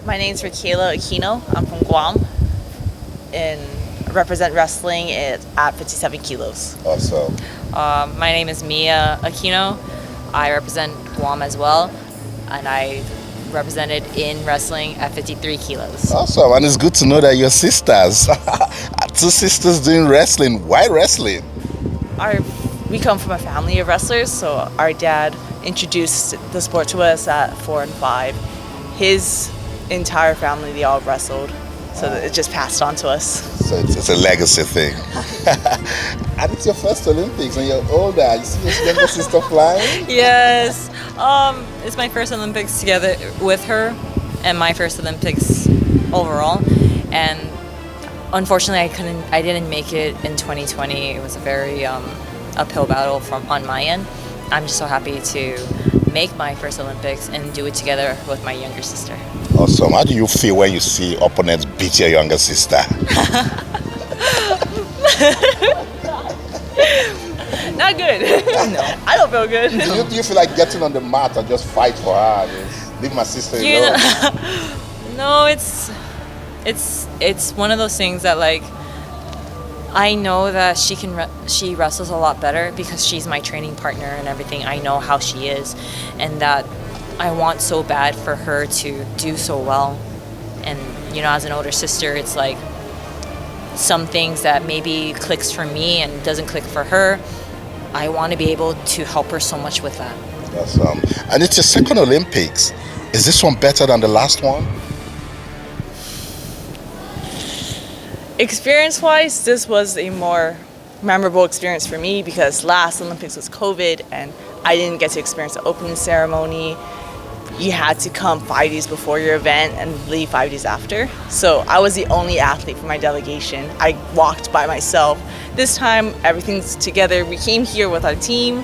My name's Rokaela Aquino. I'm from Guam and represent wrestling at 57 kilos. Awesome. My name is Mia Aquino. I represent Guam as well, and I represented in wrestling at 53 kilos. Awesome. And it's good to know that you're sisters. Two sisters doing wrestling. Why wrestling? We come from a family of wrestlers, so our dad introduced the sport to us at 4 and 5. His entire family, they all wrestled, so it just passed on to us. So it's a legacy thing. And it's your first Olympics and you're older. You see your younger sister flying? Yes, it's my first Olympics together with her, and my first Olympics overall. And unfortunately, I didn't make it in 2020. It was a very uphill battle on my end. I'm just so happy to make my first Olympics and do it together with my younger sister. Awesome. How do you feel when you see opponents beat your younger sister? Not good. No, I don't feel good. Do you feel like getting on the mat and just fight for her? Just leave my sister alone? No, it's one of those things that, like, I know that she wrestles a lot better because she's my training partner and everything. I know how she is, and that I want so bad for her to do so well. And as an older sister, it's like some things that maybe clicks for me and doesn't click for her. I want to be able to help her so much with that. Awesome. And it's your second Olympics. Is this one better than the last one? Experience-wise, this was a more memorable experience for me because last Olympics was COVID and I didn't get to experience the opening ceremony. You had to come 5 days before your event and leave 5 days after. So I was the only athlete for my delegation. I walked by myself. This time, everything's together. We came here with our team.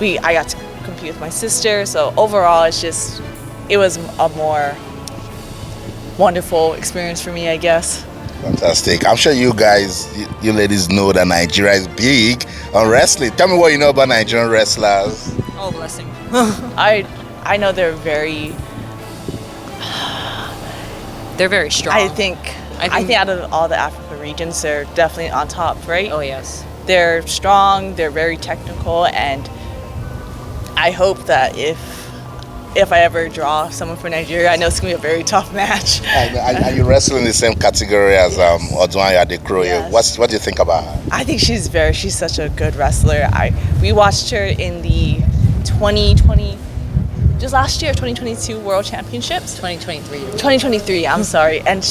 I got to compete with my sister. So overall, it was a more wonderful experience for me, I guess. Fantastic. I'm sure you guys, you ladies know that Nigeria is big on wrestling. Tell me what you know about Nigerian wrestlers. Oh, blessing. I know they're very strong. I think out of all the African regions, they're definitely on top, right? Oh, yes. They're strong, they're very technical, and I hope that if I ever draw someone from Nigeria, I know it's going to be a very tough match. And you wrestle in the same category as Oduanya Adekroye. Yes. What do you think about her? I think she's such a good wrestler. We watched her in the 2020, just last year, 2022 World Championships. 2023. 2023, I'm sorry. And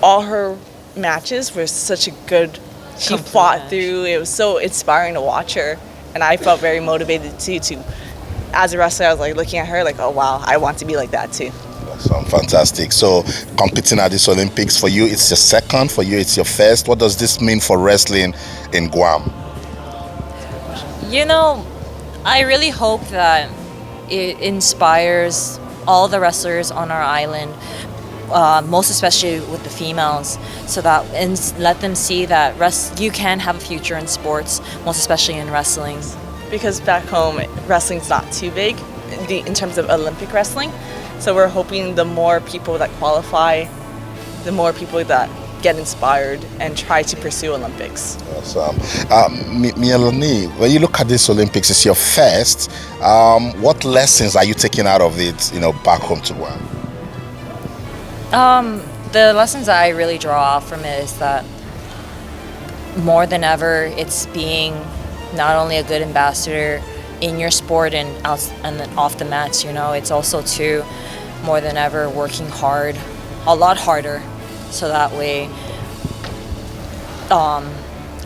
all her matches were such a good, she fought through. It was so inspiring to watch her. And I felt very motivated too. As a wrestler, I was like looking at her like, oh wow, I want to be like that too. Awesome, fantastic. So competing at this Olympics, for you it's your second, for you it's your first. What does this mean for wrestling in Guam? I really hope that it inspires all the wrestlers on our island, most especially with the females, and let them see that you can have a future in sports, most especially in wrestling. Because back home, wrestling's not too big in terms of Olympic wrestling. So we're hoping the more people that qualify, the more people that get inspired and try to pursue Olympics. Awesome. Mia, when you look at this Olympics, it's your first. What lessons are you taking out of it, back home to Guam? The lessons I really draw out from it is that more than ever, it's being not only a good ambassador in your sport and then off the mats, it's also too, more than ever, working hard, a lot harder, so that way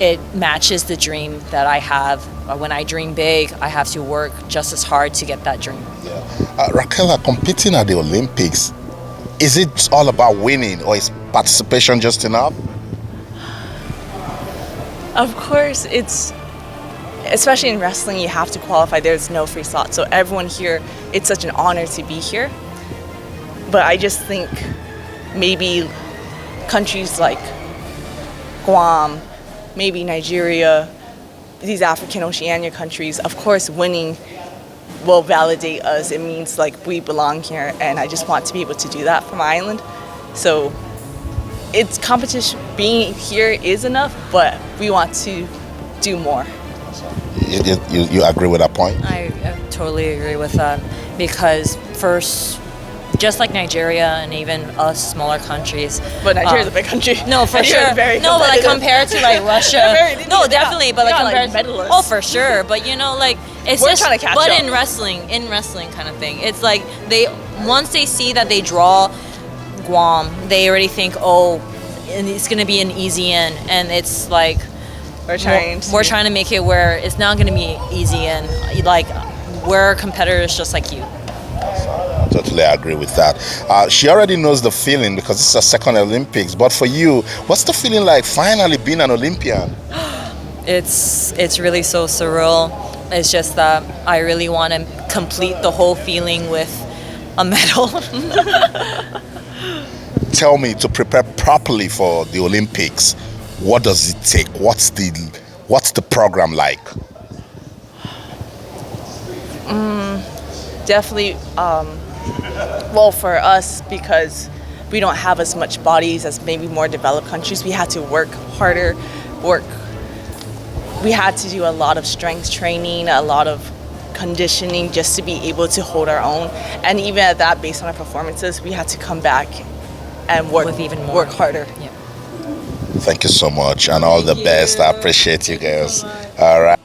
it matches the dream that I have. When I dream big, I have to work just as hard to get that dream. Yeah. Rokaela, competing at the Olympics, is it all about winning, or is participation just enough? Of course, especially in wrestling, you have to qualify. There's no free slot. So everyone here, it's such an honor to be here. But I just think maybe countries like Guam, maybe Nigeria, these African Oceania countries, of course winning will validate us. It means like we belong here, and I just want to be able to do that for my island. So it's competition. Being here is enough, but we want to do more. You agree with that point? I totally agree with that because first, just like Nigeria and even us smaller countries. But Nigeria's a big country. No, for Nigeria's sure. very No, but like compared to like Russia. No, definitely. But like compared medalists. oh, for sure. But you know, like it's We're just. trying to catch but up. in wrestling kind of thing, it's like once they see that they draw Guam, they already think, oh, and it's gonna be an easy in, and it's like. We're trying to make it where it's not going to be easy, and like we're competitors just like you. Totally agree with that. She already knows the feeling because this is her second Olympics. But for you, what's the feeling like finally being an Olympian? It's really so surreal. It's just that I really want to complete the whole feeling with a medal. Tell me, to prepare properly for the Olympics, what does it take? What's the program like? Definitely, well, for us, because we don't have as much bodies as maybe more developed countries, we had to work harder, we had to do a lot of strength training, a lot of conditioning just to be able to hold our own. And even at that, based on our performances, we had to come back and work harder. Yeah. Thank you so much, and all the best. I appreciate you guys. All right.